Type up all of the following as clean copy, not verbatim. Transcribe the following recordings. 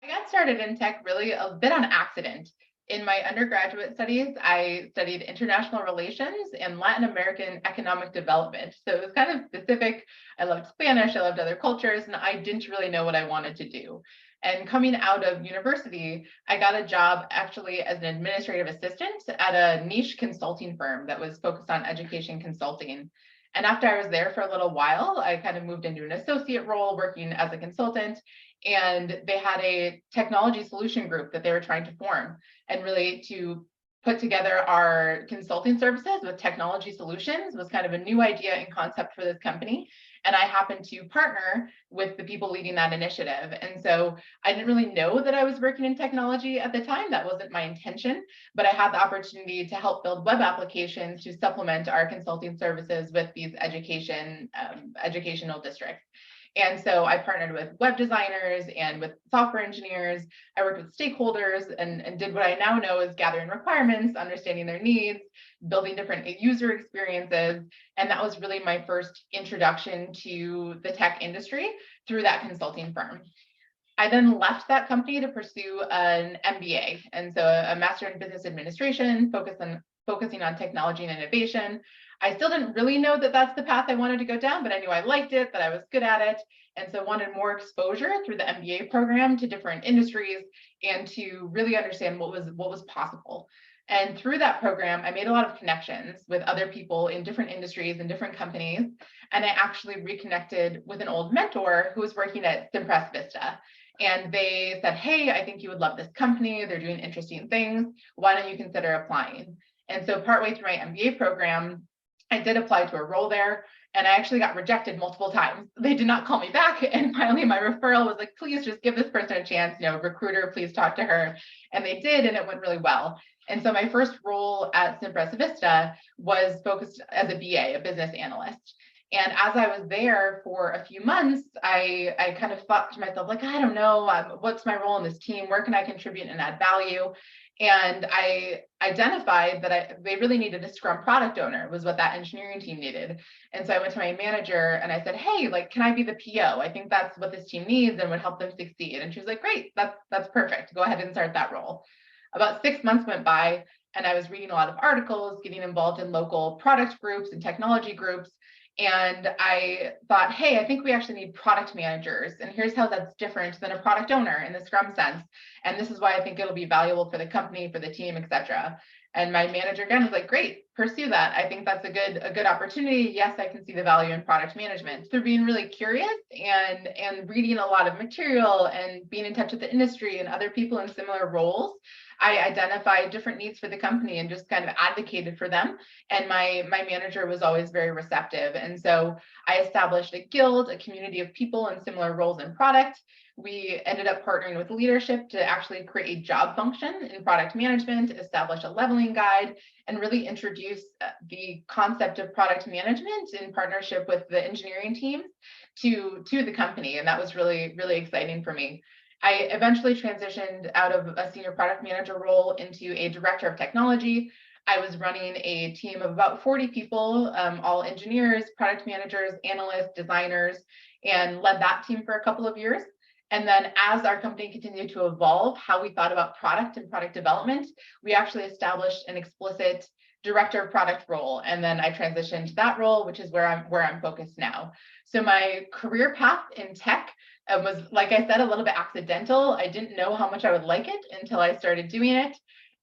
got started in tech really a bit on accident. In my undergraduate studies, I studied international relations and Latin American economic development. So it was kind of specific. I loved Spanish, I loved other cultures, and I didn't really know what I wanted to do. And coming out of university, I got a job actually as an administrative assistant at a niche consulting firm that was focused on education consulting. And after I was there for a little while, I kind of moved into an associate role working as a consultant. And they had a technology solution group that they were trying to form and really to put together our consulting services with technology solutions was kind of a new idea and concept for this company. And I happened to partner with the people leading that initiative. And so I didn't really know that I was working in technology at the time. That wasn't my intention, but I had the opportunity to help build web applications to supplement our consulting services with these educational districts. And so I partnered with web designers and with software engineers. I worked with stakeholders and did what I now know is gathering requirements, understanding their needs, building different user experiences. And that was really my first introduction to the tech industry through that consulting firm. I then left that company to pursue an MBA, and so a Master in Business Administration, focusing on technology and innovation. I still didn't really know that that's the path I wanted to go down, but I knew I liked it, that I was good at it, and so wanted more exposure through the MBA program to different industries and to really understand what was possible. And through that program, I made a lot of connections with other people in different industries and different companies. And I actually reconnected with an old mentor who was working at Vista. And they said, hey, I think you would love this company. They're doing interesting things. Why don't you consider applying? And so partway through my MBA program, I did apply to a role there, and I actually got rejected multiple times. They did not call me back. And finally, my referral was like, please just give this person a chance, recruiter, please talk to her. And they did, and it went really well. And so my first role at Vista was focused as a BA, a business analyst. And as I was there for a few months, I kind of thought to myself, like, I don't know, what's my role in this team? Where can I contribute and add value? And I identified that they really needed a Scrum product owner, was what that engineering team needed. And so I went to my manager and I said, hey, like, can I be the PO? I think that's what this team needs and would help them succeed. And she was like, great, that's perfect. Go ahead and start that role. About 6 months went by and I was reading a lot of articles, getting involved in local product groups and technology groups. And I thought, hey, I think we actually need product managers. And here's how that's different than a product owner in the Scrum sense. And this is why I think it'll be valuable for the company, for the team, et cetera. And my manager again was like, great, pursue that. I think that's a good opportunity. Yes, I can see the value in product management. Through being really curious and reading a lot of material and being in touch with the industry and other people in similar roles, I identified different needs for the company and just kind of advocated for them. And my manager was always very receptive. And so I established a guild, a community of people in similar roles in product. We ended up partnering with leadership to actually create a job function in product management, establish a leveling guide, and really introduce the concept of product management in partnership with the engineering team to the company. And that was really, really exciting for me. I eventually transitioned out of a senior product manager role into a director of technology. I was running a team of about 40 people, all engineers, product managers, analysts, designers, and led that team for a couple of years. And then as our company continued to evolve, how we thought about product and product development, we actually established an explicit director of product role. And then I transitioned to that role, which is where I'm focused now. So my career path in tech was, like I said, a little bit accidental. I didn't know how much I would like it until I started doing it.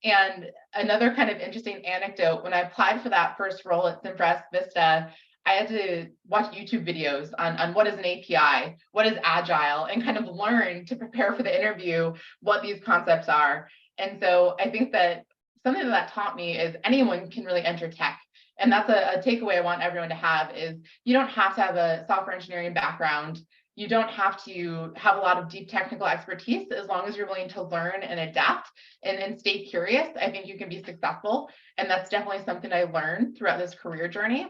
And another kind of interesting anecdote, when I applied for that first role at Vista, I had to watch YouTube videos on what is an API, what is agile, and kind of learn to prepare for the interview what these concepts are. And so I think that something that taught me is anyone can really enter tech. And that's a takeaway I want everyone to have is you don't have to have a software engineering background. You don't have to have a lot of deep technical expertise. As long as you're willing to learn and adapt and stay curious, I think you can be successful. And that's definitely something I learned throughout this career journey.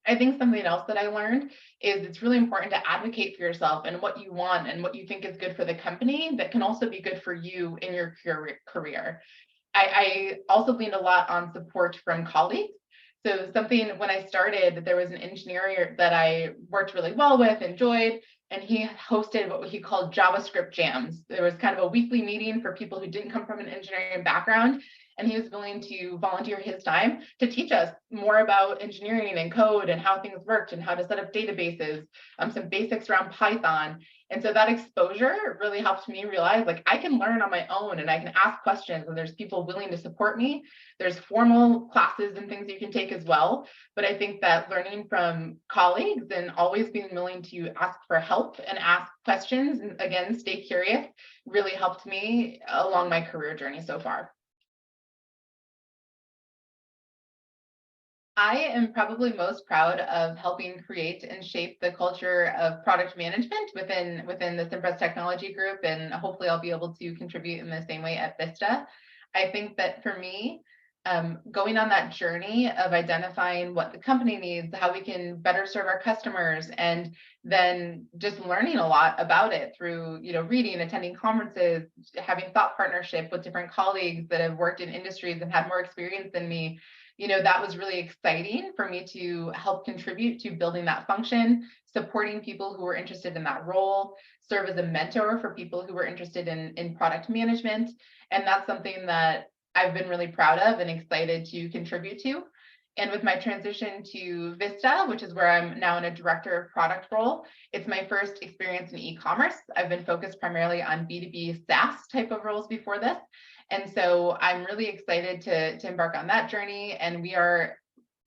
I think something else that I learned is it's really important to advocate for yourself and what you want and what you think is good for the company that can also be good for you in your career. I also leaned a lot on support from colleagues. So something when I started, there was an engineer that I worked really well with, enjoyed, and he hosted what he called JavaScript jams. There was kind of a weekly meeting for people who didn't come from an engineering background, and he was willing to volunteer his time to teach us more about engineering and code and how things worked and how to set up databases, some basics around Python. And so that exposure really helped me realize like I can learn on my own and I can ask questions and there's people willing to support me. There's formal classes and things you can take as well. But I think that learning from colleagues and always being willing to ask for help and ask questions and again, stay curious really helped me along my career journey so far. I am probably most proud of helping create and shape the culture of product management within the Simpress Technology Group, and hopefully I'll be able to contribute in the same way at Vista. I think that for me, going on that journey of identifying what the company needs, how we can better serve our customers, and then just learning a lot about it through, reading, attending conferences, having thought partnership with different colleagues that have worked in industries and had more experience than me. That was really exciting for me to help contribute to building that function, supporting people who were interested in that role, serve as a mentor for people who were interested in product management. And that's something that I've been really proud of and excited to contribute to. And with my transition to Vista, which is where I'm now in a director of product role, it's my first experience in e-commerce. I've been focused primarily on B2B SaaS type of roles before this. And so I'm really excited to embark on that journey. And we are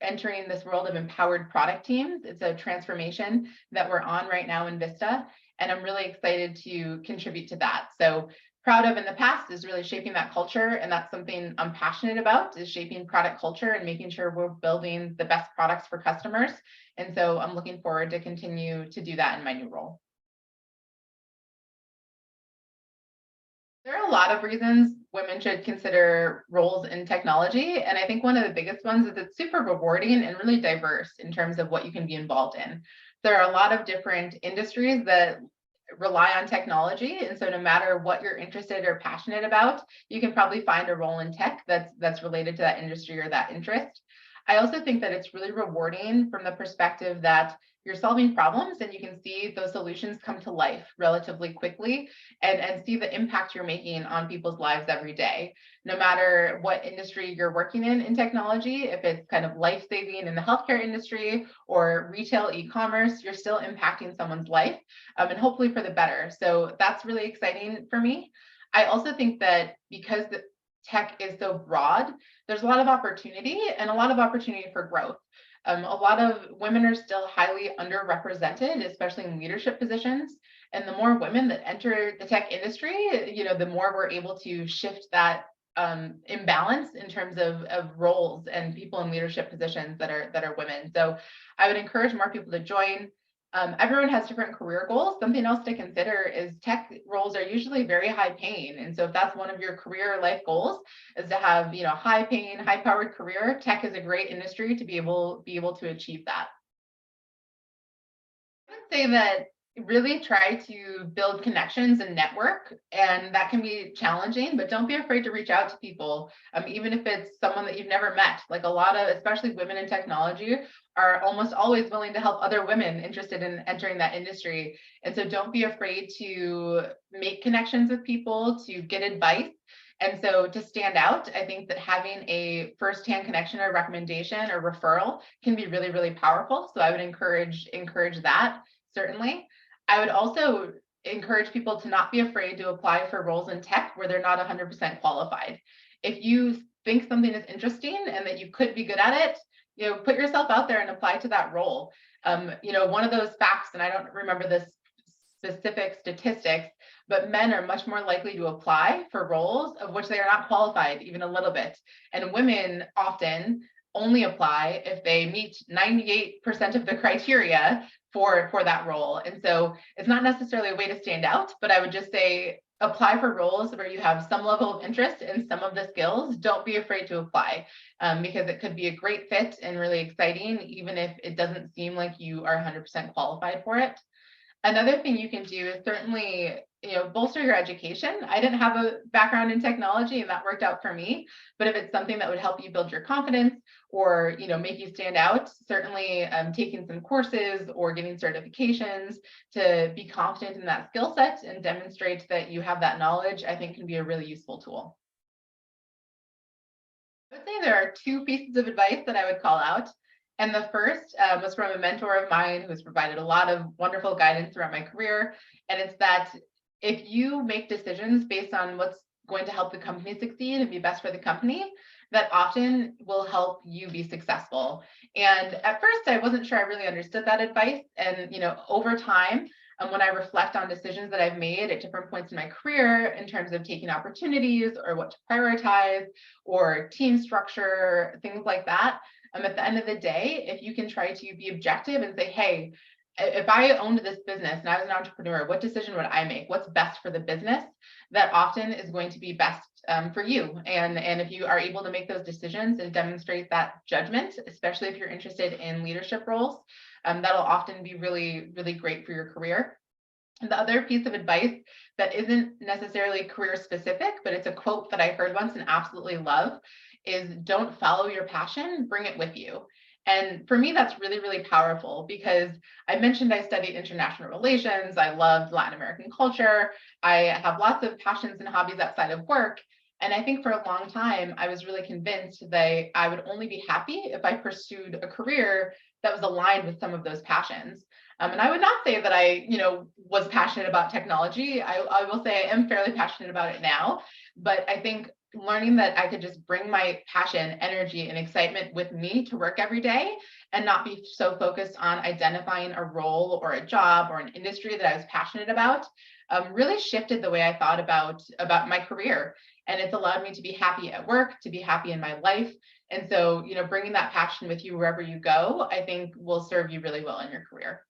entering this world of empowered product teams. It's a transformation that we're on right now in Vista. And I'm really excited to contribute to that. So proud of in the past is really shaping that culture. And that's something I'm passionate about, is shaping product culture and making sure we're building the best products for customers. And so I'm looking forward to continue to do that in my new role. There are a lot of reasons women should consider roles in technology. And I think one of the biggest ones is it's super rewarding and really diverse in terms of what you can be involved in. There are a lot of different industries that rely on technology. And so no matter what you're interested or passionate about, you can probably find a role in tech that's related to that industry or that interest. I also think that it's really rewarding from the perspective that you're solving problems and you can see those solutions come to life relatively quickly and see the impact you're making on people's lives every day. No matter what industry you're working in technology, if it's kind of life-saving in the healthcare industry or retail e-commerce, you're still impacting someone's life and hopefully for the better. So that's really exciting for me. I also think that because the tech is so broad, there's a lot of opportunity and a lot of opportunity for growth. A lot of women are still highly underrepresented, especially in leadership positions. And the more women that enter the tech industry, the more we're able to shift that imbalance in terms of roles and people in leadership positions that are women. So I would encourage more people to join. Everyone has different career goals. Something else to consider is tech roles are usually very high paying. And so if that's one of your career life goals is to have, high paying, high powered career, tech is a great industry to be able to achieve that. I would say that really try to build connections and network, and that can be challenging, but don't be afraid to reach out to people, even if it's someone that you've never met. Like a lot of, especially women in technology, are almost always willing to help other women interested in entering that industry. And so don't be afraid to make connections with people, to get advice. And so to stand out, I think that having a firsthand connection or recommendation or referral can be really, really powerful. So I would encourage that, certainly. I would also encourage people to not be afraid to apply for roles in tech where they're not 100% qualified. If you think something is interesting and that you could be good at it, put yourself out there and apply to that role. One of those facts, and I don't remember the specific statistics, but men are much more likely to apply for roles of which they are not qualified even a little bit. And women often only apply if they meet 98% of the criteria for that role. And so it's not necessarily a way to stand out, but I would just say apply for roles where you have some level of interest in some of the skills. Don't be afraid to apply because it could be a great fit and really exciting, even if it doesn't seem like you are 100% qualified for it. Another thing you can do is certainly, bolster your education. I didn't have a background in technology and that worked out for me, but if it's something that would help you build your confidence or make you stand out. Certainly taking some courses or getting certifications to be confident in that skill set and demonstrate that you have that knowledge, I think can be a really useful tool. I would say there are two pieces of advice that I would call out. And the first was from a mentor of mine who has provided a lot of wonderful guidance throughout my career. And it's that if you make decisions based on what's going to help the company succeed and be best for the company, that often will help you be successful. And at first, I wasn't sure I really understood that advice. And over time, when I reflect on decisions that I've made at different points in my career in terms of taking opportunities or what to prioritize or team structure, things like that, at the end of the day, if you can try to be objective and say, hey, if I owned this business and I was an entrepreneur, what decision would I make? What's best for the business? That often is going to be best for you. And if you are able to make those decisions and demonstrate that judgment, especially if you're interested in leadership roles, that'll often be really, really great for your career. And the other piece of advice that isn't necessarily career specific, but it's a quote that I heard once and absolutely love, is don't follow your passion, bring it with you. And for me, that's really, really powerful because I mentioned I studied international relations. I loved Latin American culture. I have lots of passions and hobbies outside of work. And I think for a long time, I was really convinced that I would only be happy if I pursued a career that was aligned with some of those passions. And I would not say that I, was passionate about technology. I will say I am fairly passionate about it now, but I think learning that I could just bring my passion, energy, and excitement with me to work every day and not be so focused on identifying a role or a job or an industry that I was passionate about really shifted the way I thought about my career. And it's allowed me to be happy at work, to be happy in my life. And so, bringing that passion with you wherever you go, I think will serve you really well in your career.